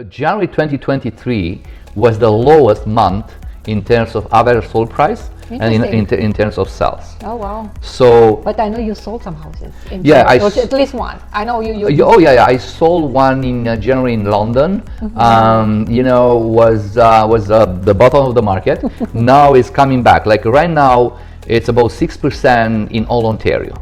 January 2023 was the lowest month in terms of average sold price and in terms of sales. Oh wow! So, but I know you sold some houses. In January, at least one. I know you. Oh yeah, I sold one in January in London. Was the bottom of the market. Now it's coming back. Like right now, it's about 6% in all Ontario.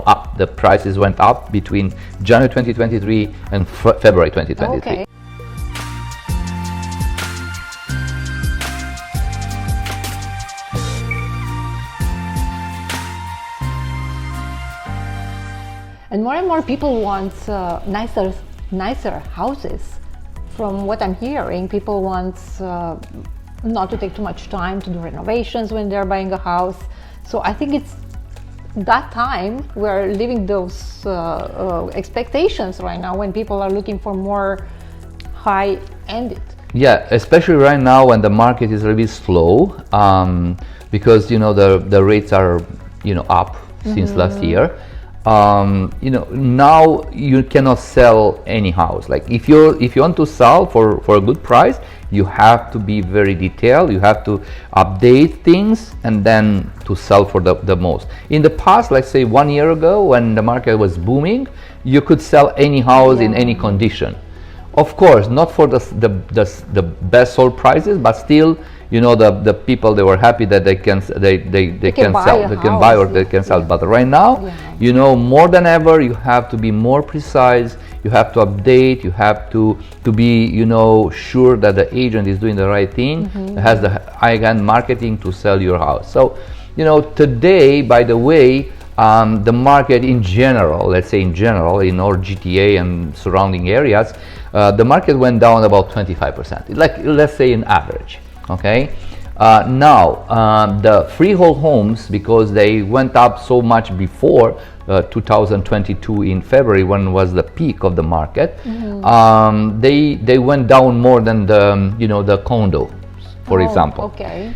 Up. The prices went up between January 2023 and February 2023. Okay. And more people want nicer houses. From what I'm hearing, people want not to take too much time to do renovations when they're buying a house. So I think it's that time we're living those expectations right now when people are looking for more high-ended. Yeah, especially right now when the market is a little bit slow, because the rates are up since last year. Now you cannot sell any house. Like if you want to sell for a good price, you have to be very detailed. You have to update things and then to sell for the most. In the past, let's say 1 year ago, when the market was booming, you could sell any house in any condition. Of course, not for the best sold prices, but still, the people, they were happy that they can sell, they can buy or they can sell. But right now, more than ever, you have to be more precise. You have to update. You have to be sure that the agent is doing the right thing, has the high-end marketing to sell your house. So today, by the way, the market in general, let's say in all GTA and surrounding areas, the market went down about 25%. Let's say in average. Okay. Now the freehold homes, because they went up so much before 2022 in February, when was the peak of the market, they went down more than the condos, for example. Okay.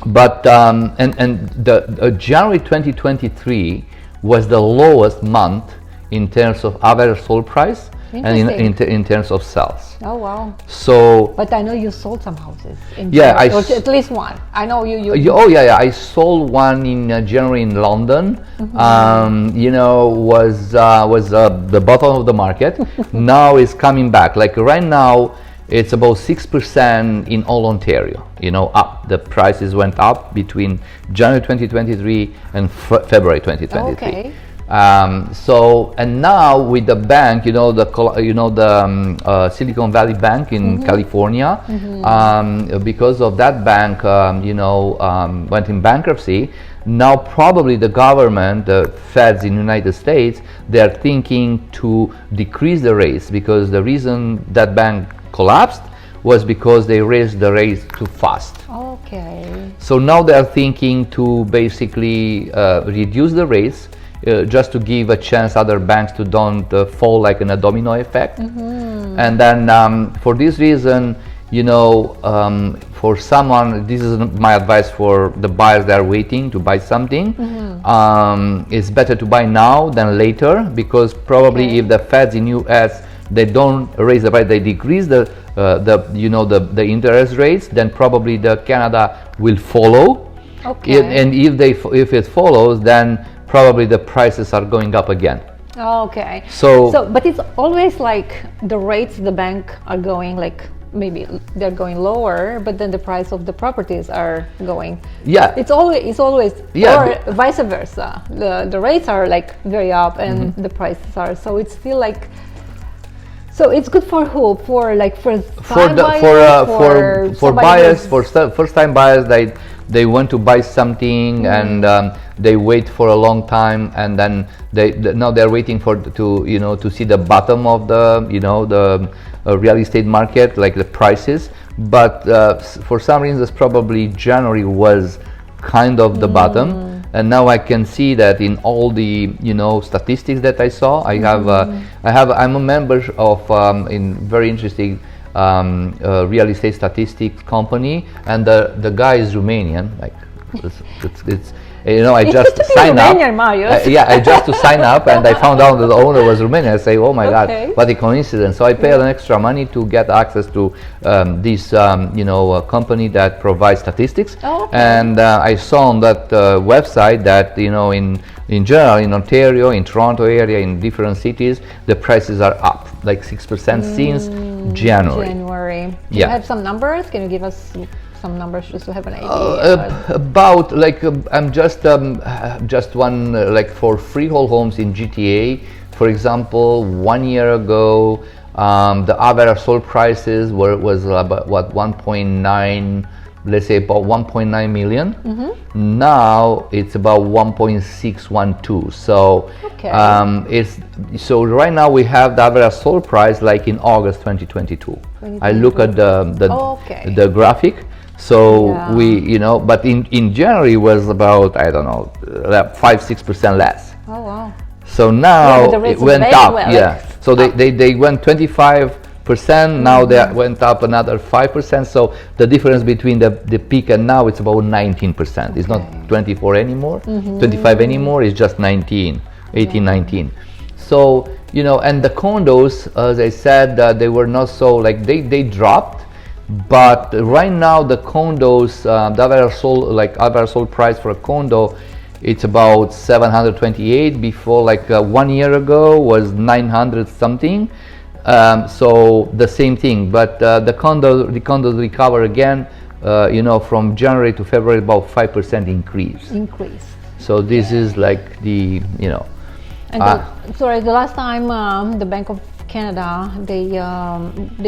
But the January 2023 was the lowest month in terms of average sold price and in terms of sales. Oh wow! So, but I know you sold some houses. At least one. I know you. Oh yeah, I sold one in January in London. Was the bottom of the market. Now it's coming back. Like right now, it's about 6% in all Ontario. Up. The prices went up between January 2023 and February 2023. Okay. And now with the bank, the Silicon Valley Bank in California, because of that bank, went in bankruptcy. Now probably the government, the feds in the United States, they're thinking to decrease the rates, because the reason that bank collapsed was because they raised the rates too fast. Okay. So now they're thinking to basically reduce the rates, just to give a chance other banks to don't fall like in a domino effect. And then for this reason, for someone, this is my advice for the buyers that are waiting to buy something. It's better to buy now than later, because probably if the feds in US, they don't raise the price, they decrease the interest rates, then probably the Canada will follow. Okay. And if it follows, then probably the prices are going up again. Okay. So but it's always like the rates the bank are going, like maybe they're going lower, but then the price of the properties are going. Yeah. It's always or vice versa. The rates are like very up and the prices are, so it's still like. So it's good for who? For buyers, for first-time buyers. They want to buy something and they wait for a long time, and then now they're waiting to see the bottom of the real estate market, like the prices. But for some reasons, probably January was kind of the bottom. And now I can see that in all the statistics that I saw. I'm a member of in very interesting real estate statistics company, and the guy is Romanian. Like I just signed up. Romanian, Marius. I just to sign up, and I found out that the owner was Romanian. I say, oh my Okay. God, what a coincidence! So I paid an extra money to get access to this, company that provides statistics. Oh, okay. And I saw on that website that in general in Ontario, in Toronto area, in different cities, the prices are up like 6% since January. Do you have some numbers? Can you give us some numbers just to have an idea? About I'm just one like for freehold homes in GTA. For example, 1 year ago, the average sold prices was about 1.9. Let's say about 1.9 million. Now it's about 1.612. So okay. So right now we have the average sold price like in August 2022. I look at the graphic. So but in January was about, I don't know, 5-6% less. Oh wow. So now it went up. Well, so they went 25%. Now they went up another 5%. So the difference between the peak and now it's about 19%. It's not 24 anymore, 25 anymore. It's just 18, 19. So and the condos, as I said, they were not so they dropped. But right now the condos, the average sold price for a condo, it's about 728. Before 1 year ago was 900 something. So the same thing, but the condos recover again. From January to February, about 5% increase. So this is like the And the last time the Bank of Canada, they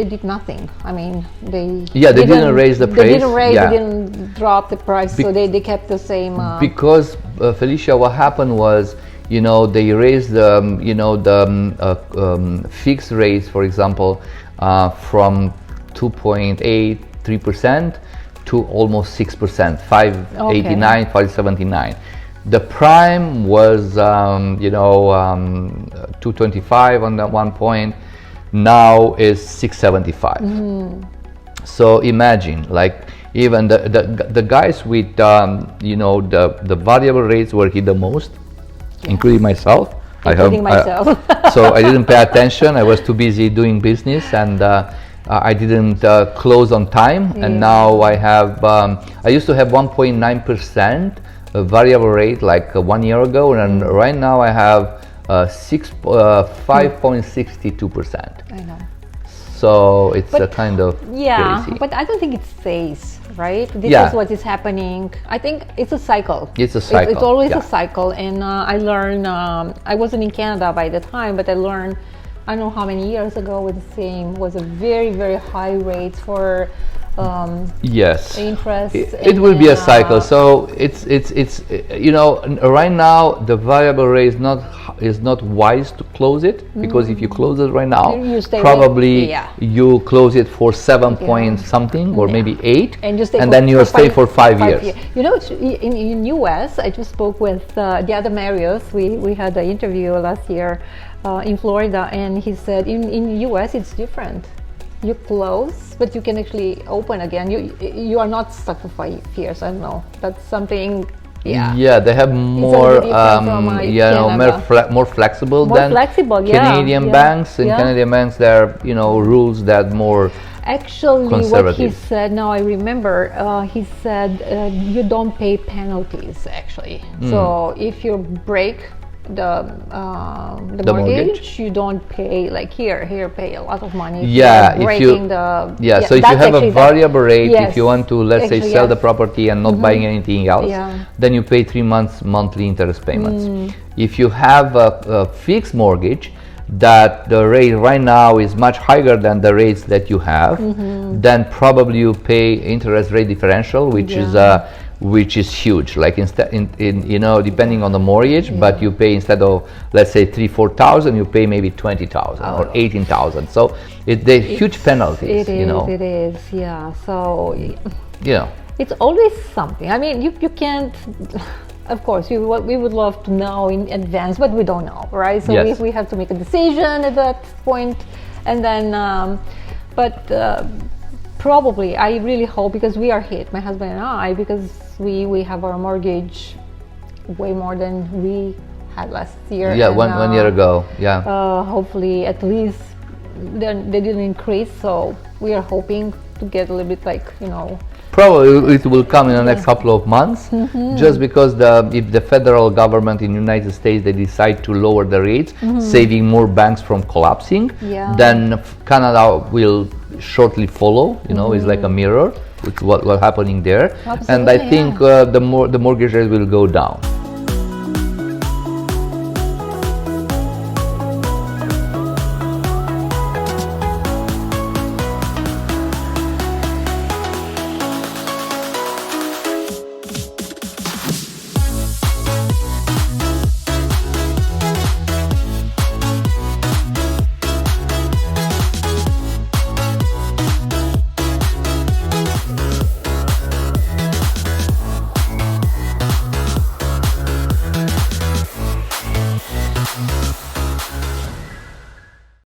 did nothing. I mean, they didn't raise the price. They didn't drop the price. So they kept the same. Because Felicia, what happened was, they raised the fixed rates, for example, from 2.83% to almost 6%, 5.89, 5.79. The prime was 2.25 on that one point. Now is 6.75. So imagine, even the guys with the variable rates were hit the most. Including myself. So I didn't pay attention. I was too busy doing business, and I didn't close on time. And now I have. I used to have 1.9% variable rate 1 year ago, and right now I have 5.62%. I know. So it's a kind of crazy. But I don't think it stays, right? This is what is happening. I think it's a cycle. It's always a cycle. And I learned, I wasn't in Canada by the time, but I learned, I don't know how many years ago, was a very, very high rate for interest. It will be a cycle. So it's right now the variable rate is not wise to close it, because if you close it right now, probably you close it for 7 point something or maybe 8, and then you stay for 5 years. In US, I just spoke with the other Marius. We had an interview last year in Florida, and he said in US it's different. You close, but you can actually open again. You are not stuck for 5 years. I don't know. That's something. Yeah, they have more more flexible than Canadian banks. In Canadian banks, there are rules that more. Actually, what he said, now I remember, he said you don't pay penalties actually. So if you break the mortgage, you don't pay here pay a lot of money. So if you have a variable rate, if you want to, let's say, sell the property and not buying anything else, then you pay 3 months monthly interest payments. If you have a fixed mortgage, that the rate right now is much higher than the rates that you have, then probably you pay interest rate differential, which is huge, depending on the mortgage, but you pay, instead of, let's say, 3,000-4,000, you pay maybe 20,000 or 18,000. So they're huge penalties. It is. So it's always something. I mean, you can't. Of course, we would love to know in advance, but we don't know, right? So we have to make a decision at that point, and then, probably, I really hope, because we are hit, my husband and I, because we have our mortgage way more than we had last year. Yeah, and, one year ago. Yeah. Hopefully, at least they didn't increase. So we are hoping to get a little bit like, you know. Probably it will come in the next couple of months, just because if the federal government in the United States they decide to lower the rates, saving more banks from collapsing, then Canada will shortly follow. You know, it's like a mirror. It's what's happening there, Absolutely, and I think the mortgage rate will go down.